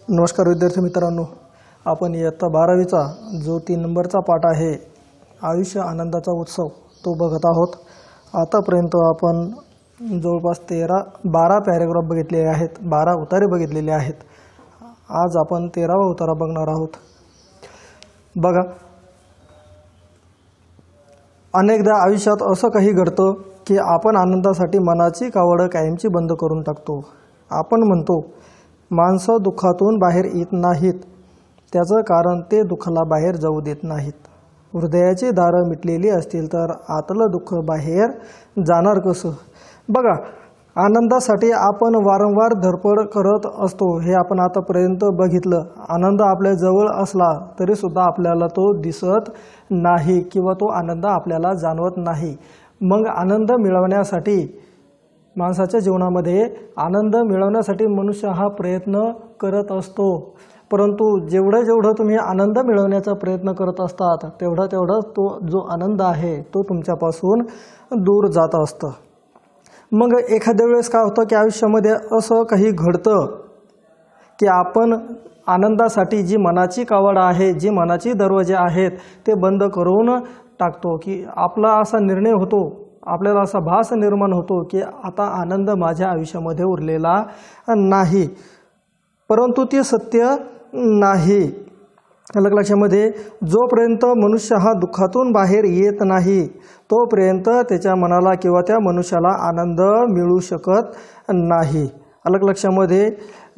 नमस्कार विद्यार्थी मित्रांनो, आपण इयत्ता 12वीचा जो 3 नंबरचा पाठ आहे आयुष्य आनंदाचा उत्सव तो बघत आहोत। आतापर्यंत आपण जवळपास 12 पॅराग्राफ बघितलेले आहेत, 12 उतारे बघितलेले आहेत। आज आपण 13वा उतारा बघणार आहोत। बघा, अनेकदा आयुष्यात असं काही घडतं की आपण आनंदासाठी मनाची कावड कायमची बंद करून टाकतो। आपण म्हणतो माणसं दुःखातून बाहेर येत नाहीत, त्याचं कारण ते दुःखाला बाहेर जाऊ देत नाहीत। हृदयाची दारं मिटलेली असतील तर आतलं दुःख बाहेर जाणार कसं? बघा, आनंदासाठी आपण वारंवार धडपड करत असतो, हे आपण आतापर्यंत बघितलं। आनंद आपल्या जवळ असला तरी सुद्धा आपल्याला तो दिसत नाही किंवा तो आनंद आपल्याला जाणवत नाही। मग आनंद मिळवण्यासाठी माणसाच्या जीवनामध्ये आनंद मिळवण्यासाठी मनुष्य हा प्रयत्न करत असतो, परंतु जेवढं तुम्ही आनंद मिळवण्याचा प्रयत्न करत असतात तेवढा तो जो आनंद आहे तो तुमच्यापासून दूर जात असतं। मग एखाद्या वेळेस काय होतं की आयुष्यामध्ये असं काही घडतं की आपण आनंदासाठी जी मनाची कावड आहे, जी मनाची दरवाजे आहेत ते बंद करून टाकतो, की आपला असा निर्णय होतो, आपल्याला असा भास निर्माण होतो की आता आनंद माझ्या आयुष्यामध्ये उरलेला नाही, परंतु ते सत्य नाही। लक्षामध्ये जोपर्यंत मनुष्य हा दुःखातून बाहेर येत नाही तोपर्यंत त्याच्या मनाला किंवा त्या मनुष्याला आनंद मिळू शकत नाही। लक्षामध्ये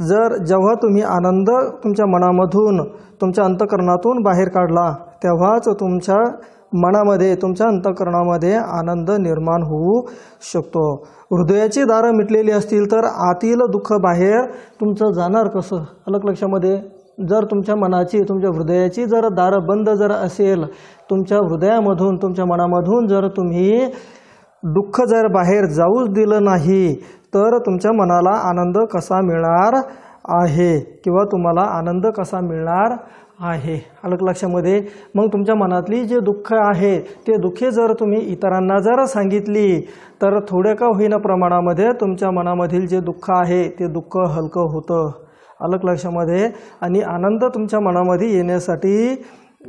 जेव्हा तुम्ही आनंद तुमच्या मनामधून, तुमच्या अंतःकरणातून बाहेर काढला तेव्हाच तुमच्या मनामध्ये, तुमच्या अंतःकरणामध्ये आनंद निर्माण होऊ शकतो। हृदयाची दारं मिटलेली असतील तर आतील दुःख बाहेर तुमचं जाणार कसं? लक्षामध्ये जर तुमच्या मनाची, तुमच्या हृदयाची जर दारं बंद जर असेल, तुमच्या हृदयामधून, तुमच्या मनामधून जर तुम्ही दुःख जर बाहेर जाऊच दिलं नाही तर तुमच्या मनाला आनंद कसा मिळणार आहे किंवा तुम्हाला आनंद कसा मिळणार आहे? लक्षामध्ये मग तुमच्या मनातली जे दुःख आहे ते दुःखे जर तुम्ही इतरांना जर सांगितली तर थोड्या का होईना प्रमाणामध्ये तुमच्या मनामधील जे दुःख आहे ते दुःख हलकं होतं। लक्षामध्ये आणि आनंद तुमच्या मनामध्ये येण्यासाठी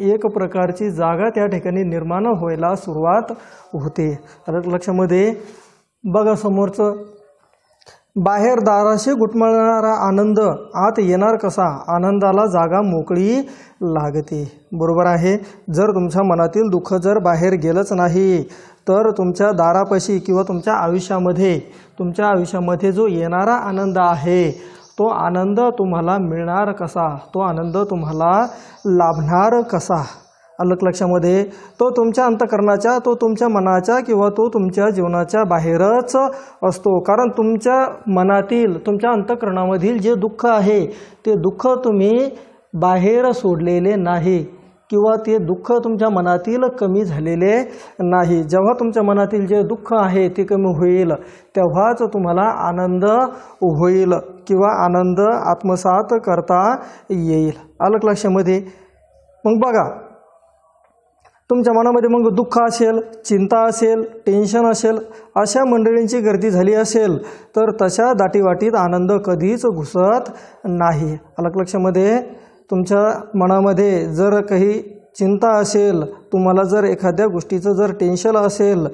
एक प्रकारची जागा त्या ठिकाणी निर्माण व्हायला सुरुवात होते। लक्षामध्ये बघा, समोरचं बाहेर दाराशी घुटमळणारा आनंद आत येणार कसा? आनंदाला जागा मोकळी लागते, बरोबर आहे। जर तुमच्या मनातील दुःख जर बाहेर गेलंच नाही तर तुमच्या दारापाशी किंवा तुमच्या आयुष्यामध्ये जो येणारा आनंद आहे तो आनंद तुम्हाला मिळणार कसा? तो आनंद तुम्हाला लाभणार कसा? लक्षामध्ये तो तुमच्या अंतःकरणाच्या, तो तुमच्या मनाच्या किंवा तो तुमच्या जीवनाच्या बाहेरच असतो, कारण तुमच्या मनातील, तुमच्या अंतःकरणामधील जे दुःख आहे ते दुःख तुम्ही बाहेर सोडलेले नाही किंवा ते दुःख तुमच्या मनातील कमी झालेले नाही। जेव्हा तुमच्या मनातील जे दुःख आहे ते कमी होईल तेव्हाच तुम्हाला आनंद होईल किंवा आनंद आत्मसात करता येईल। लक्षामध्ये मग बघा, तुमच्या मनामध्ये मग दुःख असेल, चिंता असेल, टेन्शन असेल, अशा मंडळींची गर्दी झाली असेल तर तशा दाटीवाटीत आनंद कधीच घुसत नाही। लक्षामध्ये तुमच्या मनामध्ये जर काही चिंता असेल, तुम्हाला जर एखाद्या गोष्टीचं जर टेन्शन असेल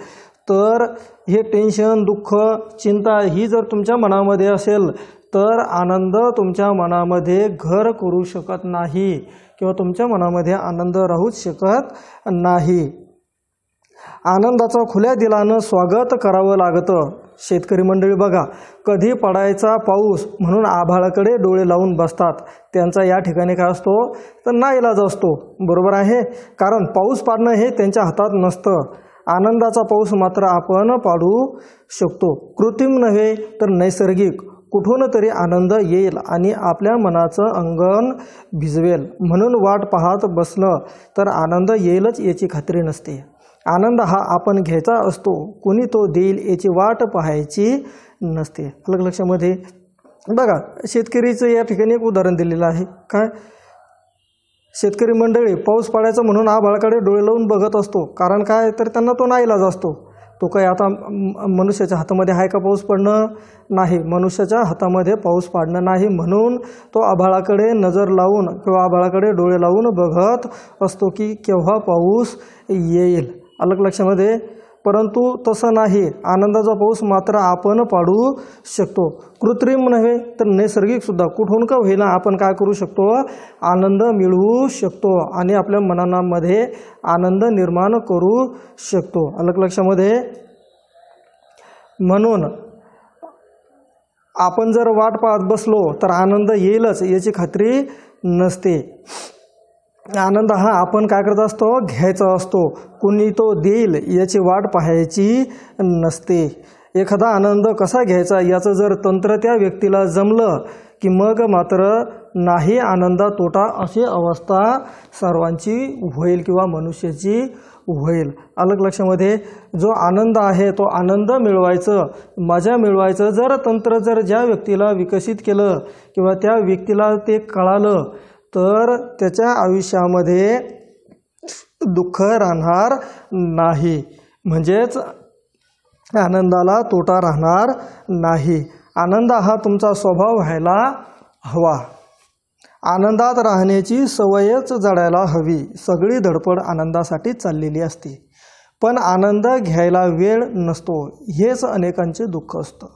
तर हे टेन्शन, दुःख, चिंता ही जर तुमच्या मनामध्ये असेल तर आनंद तुमच्या मनामध्ये घर करू शकत नाही किंवा तुमच्या मनामध्ये आनंद राहूच शकत नाही। आनंदाचं खुल्या दिलानं स्वागत करावं लागतं। शेतकरी मंडळी बघा, कधी पडायचा पाऊस म्हणून आभाळाकडे डोळे लावून बसतात, त्यांचा या ठिकाणी काय असतो तर नाईलाज असतो, बरोबर आहे, कारण पाऊस पाडणं हे त्यांच्या हातात नसतं। आनंदाचा पाऊस मात्र आपण पाडू शकतो, कृत्रिम नव्हे तर नैसर्गिक। कुठून तरी आनंद येईल आणि आपल्या मनाचं अंगण भिजवेल, म्हणून वाट पाहत बसलं तर आनंद येईलच याची खात्री नसते। आनंद हा आपण घ्यायचा असतो, कोणी तो देईल याची वाट पाहायची नसते। लक्षामध्ये बघा, शेतकरीचं या ठिकाणी एक उदाहरण दिलेलं आहे। काय? शेतकरी मंडळी पाऊस पडायचा म्हणून आभाळाकडे डोळे लावून बघत असतो, कारण काय तर त्यांना तो नाईलाज असतो, तो काही आता मनुष्याच्या हातामध्ये आहे का पाऊस पडणं? नाही, मनुष्याच्या हातामध्ये पाऊस पाडणं नाही. म्हणून तो आभाळाकडे नजर लावून किंवा आभाळाकडे डोळे लावून बघत असतो की केव्हा पाऊस येईल. अलग लक्षामध्ये. परंतु तसं नाही, आनंदाचा पाऊस मात्र आपण पाडू शकतो. कृत्रिम नव्हे तर नैसर्गिकसुद्धा कुठून का होईना आपण काय करू शकतो? आनंद मिळवू शकतो आणि आपल्या मनामध्ये आनंद निर्माण करू शकतो. अलग लक्षामध्ये. म्हणून आपण जर वाट पाहत बसलो तर आनंद येईलच याची खात्री नसते. आनंद हा आपण काय करत असतो? घ्यायचा असतो. कुणी तो देईल याची वाट पाहायची नसते. एखादा आनंद कसा घ्यायचा याचं जर तंत्र त्या व्यक्तीला जमलं की मग मात्र नाही आनंदा तोटा अशी अवस्था सर्वांची होईल किंवा मनुष्याची होईल. अलग लक्षामध्ये. जो आनंद आहे तो आनंद मिळवायचं, मजा मिळवायचं जर तंत्र जर ज्या व्यक्तीला विकसित केलं किंवा त्या व्यक्तीला ते कळालं तर त्याच्या आयुष्यामध्ये दुःख राहणार नाही. म्हणजेच आनंदाला तोटा राहणार नाही. आनंद हा तुमचा स्वभाव व्हायला हवा. आनंदात राहण्याची सवयच जडायला हवी. सगळी धडपड आनंदासाठी चाललेली असते, पण आनंद घ्यायला वेळ नसतो. हेच अनेकांचे दुःख असतं.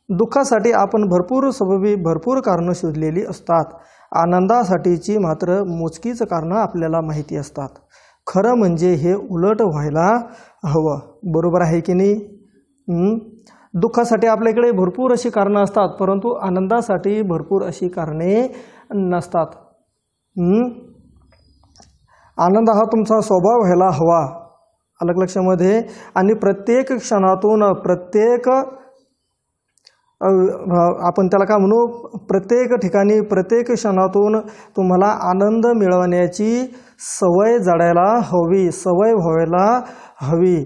दुःखासाठी आपण भरपूर सबबी भरपूर कारणं शोधलेली असतात. आनंदासाठीची मात्र मोजकीच कारणं आपल्याला माहिती असतात. खरं म्हणजे हे उलट व्हायला हवं. बरोबर आहे की नाही? दुःखासाठी आपल्याकडे भरपूर अशी कारणं असतात, परंतु आनंदासाठी भरपूर अशी कारणे नसतात. आनंद हा तुमचा स्वभाव व्हायला हवा. अलग लक्षामध्ये. आणि प्रत्येक क्षणातून प्रत्येक आपण त्याला काय म्हणू, प्रत्येक ठिकाणी प्रत्येक क्षणातून तुम्हाला आनंद मिळवण्याची सवय जडायला हवी, सवय व्हायला हवी.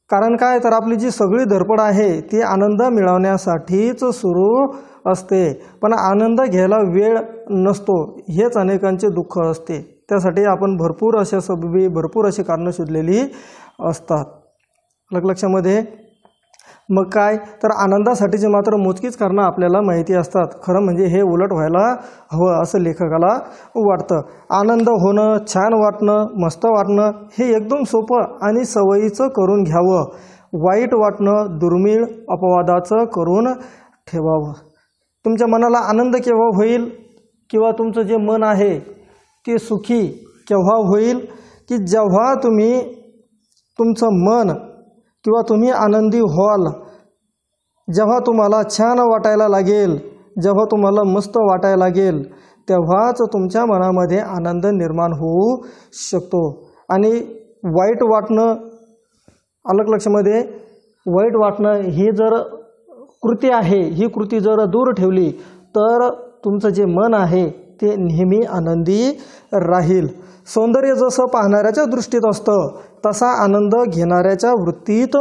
कारण काय तर आपली जी सगळी धडपड आहे ती आनंद मिळवण्यासाठीच सुरू असते, पण आनंद घ्यायला वेळ नसतो. हेच अनेकांचे दुःख असते. त्यासाठी आपण भरपूर अशा सबबी भरपूर अशी कारणं शोधलेली असतात. लक्षामध्ये. मग काय तर आनंदासाठीचे मात्र मोजकीच कारणं आपल्याला माहिती असतात. खरं म्हणजे हे उलट व्हायला हवं असं लेखकाला वाटतं. आनंद होणं, छान वाटणं, मस्त वाटणं हे एकदम सोपं आणि सवयीचं करून घ्यावं. वाईट वाटणं दुर्मिळ अपवादाचं करून ठेवावं. तुमच्या मनाला आनंद केव्हा होईल किंवा तुमचं जे मन आहे ते सुखी केव्हा होईल की जेव्हा तुम्ही तुमचं मन किंवा तुम्ही आनंदी व्हाल, जेव्हा तुम्हाला छान वाटायला लागेल, जेव्हा तुम्हाला मस्त वाटायला लागेल, तेव्हाच तुमच्या मनामध्ये आनंद निर्माण होऊ शकतो. आणि वाईट वाटणं, अलग लक्षामध्ये, वाईट वाटणं ही जर कृती आहे, ही कृती जर दूर ठेवली तर तुमचं जे मन आहे ते नेहमी आनंदी राहील. सौंदर्य जसं पाहणाऱ्याच्या दृष्टीत असतं तसा आनंद घेणाऱ्याच्या वृत्तीत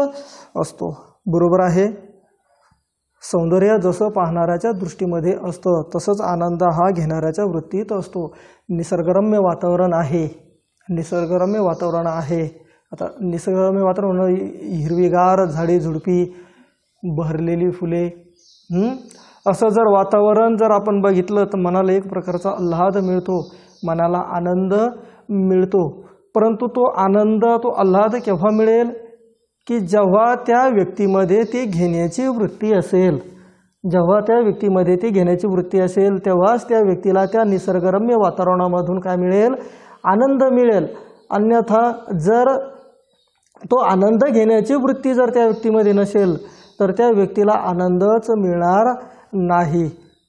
असतो. बरोबर आहे. सौंदर्य जसं पाहणाऱ्याच्या दृष्टीमध्ये असतं तसंच आनंद हा घेणाऱ्याच्या वृत्तीत असतो. निसर्गरम्य वातावरण आहे, निसर्गरम्य वातावरण आहे. आता निसर्गरम्य वातावरण, हिरवीगार झाडी झुडपी, बहरलेली फुले, असं जर वातावरण जर आपण बघितलं तर मनाला एक प्रकारचा आल्हाद मिळतो, मनाला आनंद मिळतो. परंतु तो आनंद, तो आल्हाद केव्हा मिळेल की जेव्हा त्या व्यक्तीमध्ये ती घेण्याची वृत्ती असेल. जेव्हा त्या व्यक्तीमध्ये ती घेण्याची वृत्ती असेल तेव्हाच त्या व्यक्तीला त्या निसर्गरम्य वातावरणामधून काय मिळेल? आनंद मिळेल. अन्यथा जर तो आनंद घेण्याची वृत्ती जर त्या व्यक्तीमध्ये नसेल तर त्या व्यक्तीला आनंदच मिळणार नाही.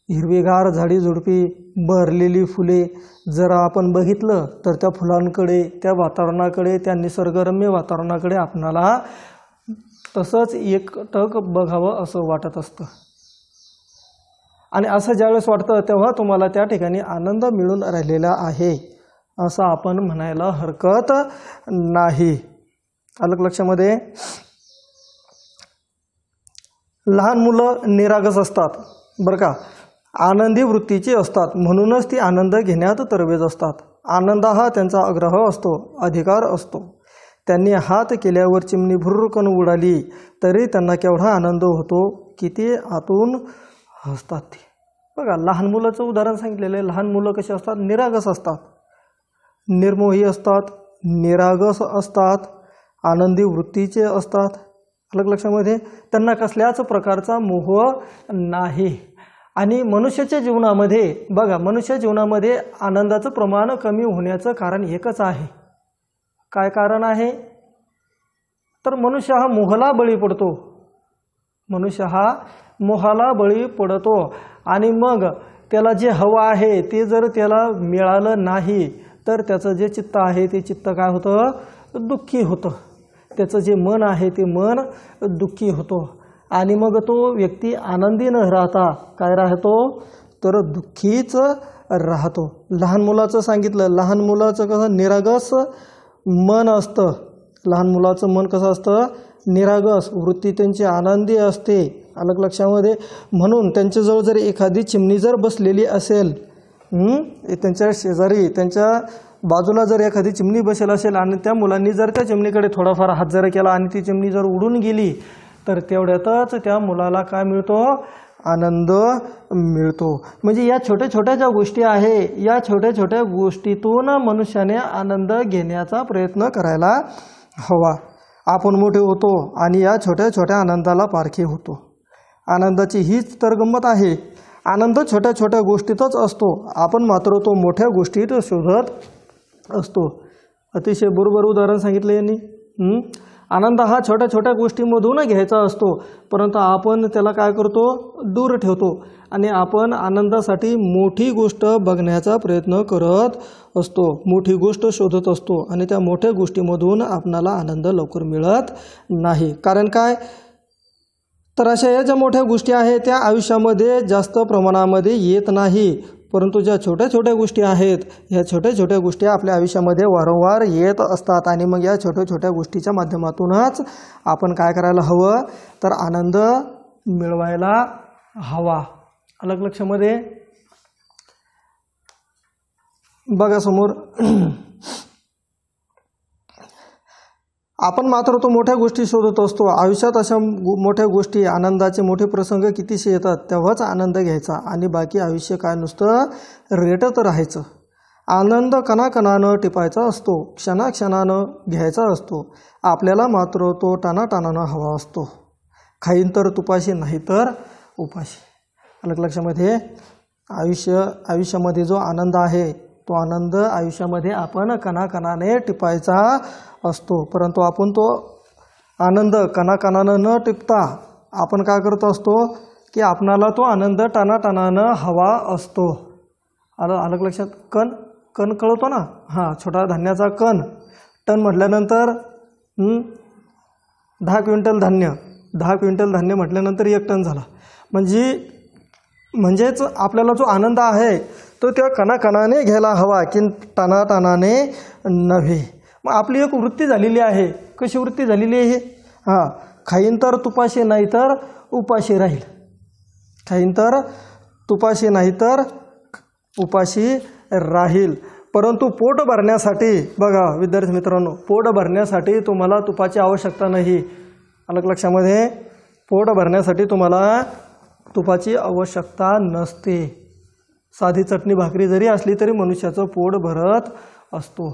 हिरवीगार झाडी झुडपी, बहरलेली फुले जर आपण बघितलं तर त्या फुलांकडे, त्या वातावरणाकडे, त्या निसर्गरम्य वातावरणाकडे आपणाला तसंच एकटक बघावं असं वाटत असतं. आणि असं ज्यावेळेस वाटतं तेव्हा तुम्हाला त्या ठिकाणी आनंद मिळून राहिलेला आहे असं आपण म्हणायला हरकत नाही. अलग लक्षामध्ये. लहान मुलं निरागस असतात बरं का, आनंदी वृत्तीची असतात, म्हणूनच ती आनंद घेण्यात तरबेज असतात. आनंद हा त्यांचा आग्रह असतो, अधिकार असतो. त्यांनी हात केल्यावर चिमणी भुर्रकन उडाली तरी त्यांना केवढा आनंद होतो, किती आतून हसतात ते. बघा, लहान मुलाचं उदाहरण सांगितलेलं आहे. लहान मुलं कशी असतात? निरागस असतात, निर्मोही असतात, निरागस असतात, आनंदी वृत्तीचे असतात. अलग लक्षामध्ये त्यांना कसल्याच प्रकारचा मोह नाही. आणि मनुष्याच्या जीवनामध्ये बघा, मनुष्य जीवनामध्ये आनंदाचं प्रमाण कमी होण्याचं कारण एकच आहे. काय कारण आहे? तर मनुष्य हा मोहाला बळी पडतो. मनुष्य हा मोहाला बळी पडतो आणि मग त्याला जे हवं आहे ते जर त्याला मिळालं नाही तर त्याचं जे चित्त आहे ते चित्त काय होतं? दुःखी होतं. त्याचं जे मन आहे ते मन दुःखी होतं आणि मग तो व्यक्ती आनंदी न राहता काय राहतो? तर दुःखीच राहतो. लहान मुलाचं सांगितलं, लहान मुलाचं कसं निरागस मन असतं. लहान मुलाचं मन कसं असतं? निरागस, वृत्ती त्यांची आनंदी असते. अलग लक्षामध्ये. म्हणून त्यांच्याजवळ जर एखादी चिमणी जर बसलेली असेल, त्यांच्या शेजारी त्यांच्या बाजूला जर एखादी चिमणी बसेल असेल आणि त्या मुलांनी जर त्या चिमणीकडे थोडाफार हात जर केला आणि ती चिमणी जर उडून गेली तर तेवढ्यातच त्या मुलाला काय मिळतो? आनंद मिळतो. म्हणजे या छोट्या छोट्या ज्या गोष्टी आहे, या छोट्या छोट्या गोष्टीतून मनुष्याने आनंद घेण्याचा प्रयत्न करायला हवा. आपण मोठे होतो आणि या छोट्या छोट्या आनंदाला पारखे होतो. आनंदाची हीच तर गंमत आहे. आनंद छोट्या छोट्या गोष्टीतच असतो, आपण मात्र तो मोठ्या गोष्टीत शोधत असतो. अतिशय बरोबर उदाहरण सांगितलं यांनी. आनंद हा छोट्या छोट्या गोष्टींमधून घ्यायचा असतो, परंतु आपण त्याला काय करतो? दूर ठेवतो आणि आपण आनंदासाठी मोठी गोष्ट बघण्याचा प्रयत्न करत असतो, मोठी गोष्ट शोधत असतो आणि त्या मोठ्या गोष्टीमधून आपणाला आनंद लवकर मिळत नाही. कारण काय? तर अशा या ज्या मोठ्या गोष्टी आहेत त्या आयुष्यामध्ये जास्त प्रमाणामध्ये येत नाही, परंतु ज्या छोट्या छोट्या गोष्टी आहेत ह्या छोट्या छोट्या गोष्टी आपल्या आयुष्यामध्ये वारंवार येत असतात आणि मग या छोट्या छोट्या गोष्टीच्या माध्यमातूनच आपण काय करायला हवं? तर आनंद मिळवायला हवा. अलग लक्षामध्ये. बघा समोर, आपण मात्र तो मोठ्या गोष्टी शोधत असतो. आयुष्यात अशा मोठ्या गोष्टी, आनंदाचे मोठे प्रसंग कितीशे येतात तेव्हाच आनंद घ्यायचा आणि बाकी आयुष्य काय नुसतं रेटत राहायचं. आनंद कणाकणानं टिपायचा असतो, क्षणाक्षणानं घ्यायचा असतो. आपल्याला मात्र तो टाणाटाणानं हवा असतो. खाईन तर तुपाशी, नाही तर उपाशी. अलग लक्षामध्ये. आयुष्यामध्ये जो आनंद आहे तो आनंद आयुष्यामध्ये आपण कणाकणाने टिपायचा असतो, परंतु आपण तो आनंद कणाकणानं न टिपता आपण काय करत असतो की आपणाला तो आनंद टाणाटाणानं हवा असतो. अलग लक्षात. कण कळतो ना? हां, छोटा धान्याचा कण. टन म्हटल्यानंतर 10 क्विंटल धान्य, 10 क्विंटल धान्य म्हटल्यानंतर 1 टन झाला. म्हणजेच आपल्याला जो आनंद आहे तो त्या कणाकणाने घ्यायला हवा की टाणाटाणाने नव्हे. मग आपली एक वृत्ती झालेली आहे. कशी वृत्ती झालेली आहे? हां, खाईन तर तुपाशी, नाही तर उपाशी राहील. खाईन तर तुपाशी, नाही तर उपाशी राहील. परंतु पोट भरण्यासाठी, बघा विद्यार्थी मित्रांनो, पोट भरण्यासाठी तुम्हाला तुपाची आवश्यकता नाही. अलग लक्षामध्ये. पोट भरण्यासाठी तुम्हाला तुपाची आवश्यकता नसते. साधी चटणी भाकरी जरी असली तरी मनुष्याचं पोट भरत असतो.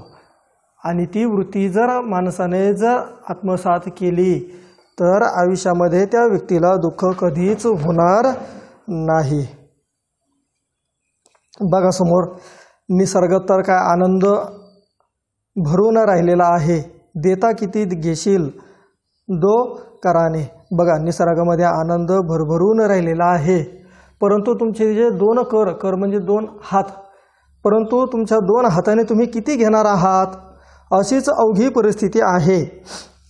आणि ती वृत्ती जर माणसाने जर आत्मसात केली तर आयुष्यामध्ये त्या व्यक्तीला दुःख कधीच होणार नाही. बघा समोर, निसर्गात तर काय आनंद भरून राहिलेला आहे. देता किती घेशील दो कराने. बघा, निसर्गामध्ये आनंद भरभरून राहिलेला आहे, परंतु तुमचे जे 2 कर म्हणजे 2 हात, परंतु तुमच्या 2 हाताने तुम्ही किती घेणार आहात? अशीच अवघी परिस्थिती आहे.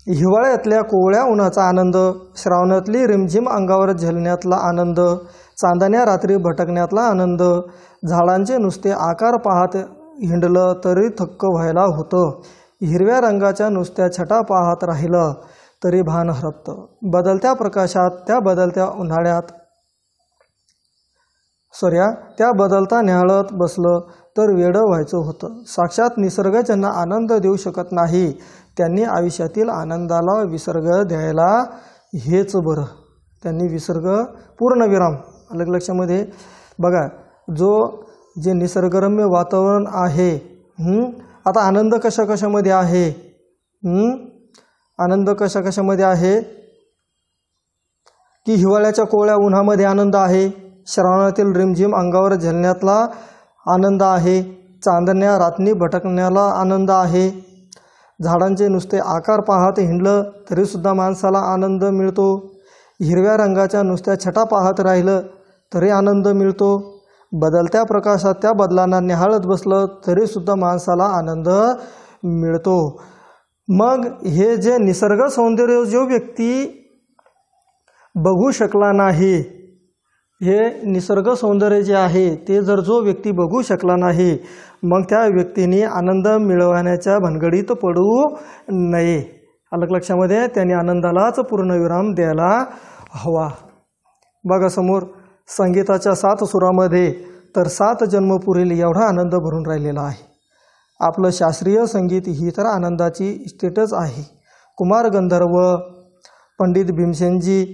हिवाळ्यातल्या कोवळ्या उन्हाचा आनंद, श्रावणातली रिमझिम अंगावर झेलण्यातला आनंद, चांदण्या रात्री भटकण्यातला आनंद, झाडांचे नुसते आकार पाहत हिंडलं तरी थक्क व्हायला होतं, हिरव्या रंगाच्या नुसत्या छटा पाहत राहिलं तरी भान हरपतं, बदलत्या प्रकाशात त्या बदलत्या उन्हाळ्यात त्या बदलता न्याहाळत बसलं तर वेडं व्हायचं होतं. साक्षात निसर्ग ज्यांना आनंद देऊ शकत नाही त्यांनी आयुष्यातील आनंदाला विसर्ग द्यायला हेच बरं. त्यांनी विसर्ग पूर्णविराम. अलग लक्षामध्ये बघा, जे निसर्गरम्य वातावरण आहे, आता आनंद कशामध्ये आहे, आनंद कशामध्ये आहे की हिवाळ्याच्या कोवळ्या उन्हामध्ये आनंद आहे, श्रावणातील रिमझिम अंगावर झेलण्यातला आनंद आहे, चांदण्या रात्री भटकण्याला आनंद आहे, झाडांचे नुसते आकार पाहत हिंडलं तरीसुद्धा माणसाला आनंद मिळतो, हिरव्या रंगाच्या नुसत्या छटा पाहत राहिलं तरी आनंद मिळतो, बदलत्या प्रकाशात त्या बदलांना निहाळत बसलं तरीसुद्धा माणसाला आनंद मिळतो. मग हे जे निसर्ग सौंदर्य जो व्यक्ती बघू शकला नाही, हे निसर्ग सौंदर्य जे आहे ते जर जो व्यक्ती बघू शकला नाही, मग त्या व्यक्तीने आनंद मिळवण्याच्या भानगडीत पडू नये. अलग लक्षामध्ये त्यांनी आनंदालाच पूर्णविराम द्यायला हवा. बघा समोर संगीताच्या 7 सुरामध्ये तर 7 जन्म पुरेल एवढा आनंद भरून राहिलेला आहे. आपलं शास्त्रीय संगीत ही तर आनंदाची स्टेटच आहे. कुमार गंधर्व, पंडित भीमसेनजी,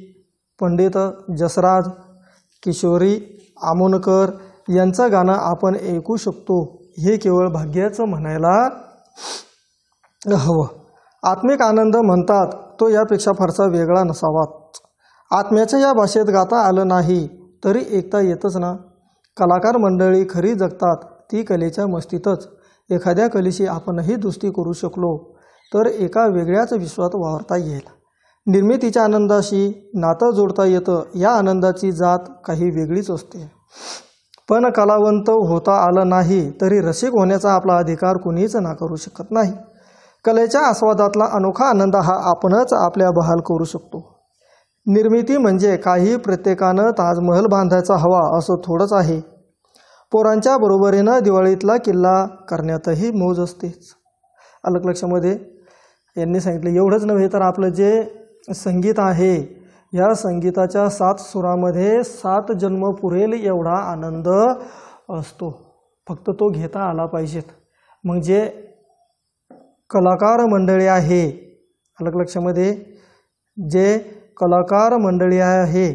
पंडित जसराज, किशोरी आमोणकर यांचं गाणं आपण ऐकू शकतो. हे केवळ भाग्याचं म्हणायला हवं. आत्मिक आनंद म्हणतात तो यापेक्षा फारसा वेगळा नसावा. आत्म्याच्या या भाषेत गाता आलं नाही तरी ऐकता येतच ना. कलाकार मंडळी खरी जगतात ती कलेच्या मस्तीतच. एखाद्या कलेशी आपणही दोस्ती करू शकलो तर एका वेगळ्याच विश्वात वावरता येईल. निर्मितीच्या आनंदाशी नातं जोडता येतं. या आनंदाची जात काही वेगळीच असते. पण कलावंत होता आलं नाही तरी रसिक होण्याचा आपला अधिकार कुणीच नाकारू शकत नाही. कलेच्या आस्वादातला अनोखा आनंद हा आपणच आपल्या बहाल करू शकतो. निर्मिती म्हणजे काही प्रत्येकानं ताजमहल बांधायचा हवा असं थोडंच आहे. पोरांच्या बरोबरीनं दिवाळीतला किल्ला करण्यातही मौज असतेच. अलग लक्षामध्ये यांनी सांगितलं. एवढंच नव्हे तर आपलं जे संगीत आहे या संगीताच्या 7 सुरामध्ये 7 जन्म पुरेल एवढा आनंद असतो. फक्त तो घेता आला पाहिजेत. मग जे कलाकार मंडळी आहे, अलग लक्षामध्ये जे कलाकार मंडळी आहे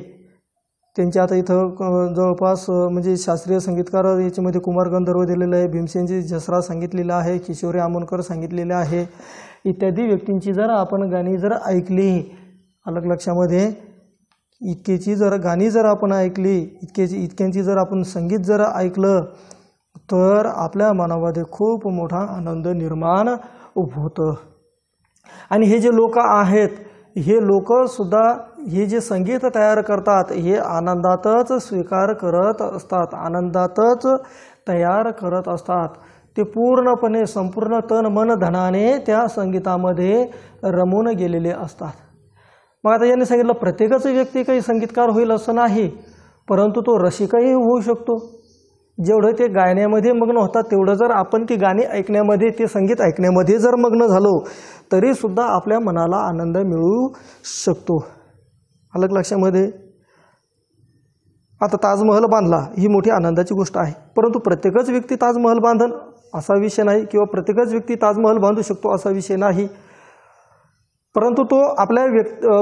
त्यांचे आता इथं जवळपास म्हणजे शास्त्रीय संगीतकार याच्यामध्ये कुमार गंधर्व दिलेलं आहे, भीमसेनजी जसराज सांगितलेलं आहे, किशोरी आमोणकर सांगितलेले आहे. इत्यादी व्यक्तींची जर आपण गाणी जर ऐकली, अलग लक्षामध्ये इतकेची जर गाणी जर आपण ऐकली, इतक्यांची जर आपण संगीत जर ऐकलं तर आपल्या मनामध्ये खूप मोठा आनंद निर्माण होतं. आणि हे जे लोक आहेत हे लोकसुद्धा हे जे संगीत तयार करतात हे आनंदातच स्वीकार करत असतात, आनंदातच तयार करत असतात. ते पूर्णपणे संपूर्ण तन मन धनाने त्या संगीतामध्ये रमून गेलेले असतात. मग आता यांनी सांगितलं प्रत्येकच व्यक्ती काही संगीतकार होईल असं नाही, परंतु तो रसिकही होऊ शकतो. जेवढं ते गाण्यामध्ये मग्न होतात तेवढं जर आपण ती गाणी ऐकण्यामध्ये, ते संगीत ऐकण्यामध्ये जर मग्न झालो तरीसुद्धा आपल्या मनाला आनंद मिळू शकतो. अलग लक्षामध्ये आता ताजमहल बांधला ही मोठी आनंदाची गोष्ट आहे, परंतु प्रत्येकच व्यक्ती ताजमहल बांधन असा विषय नाही किंवा प्रत्येकच व्यक्ती ताजमहल बांधू शकतो असा विषय नाही. परंतु तो आपल्या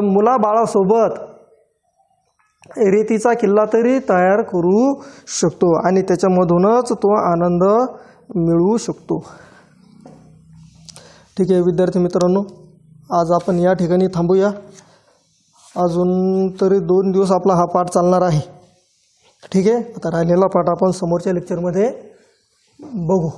मुलाबाळासोबत रेतीचा किल्ला तरी तयार करू शकतो आणि त्याच्यामधूनच तो आनंद मिळवू शकतो. ठीक आहे विद्यार्थी मित्रांनो, आज आपण या ठिकाणी थांबूया. अजून तरी 2 दिवस आपला हा पाठ चालणार आहे. ठीक आहे, आता राहिलेला पाठ आपण समोरच्या लेक्चरमध्ये बघू.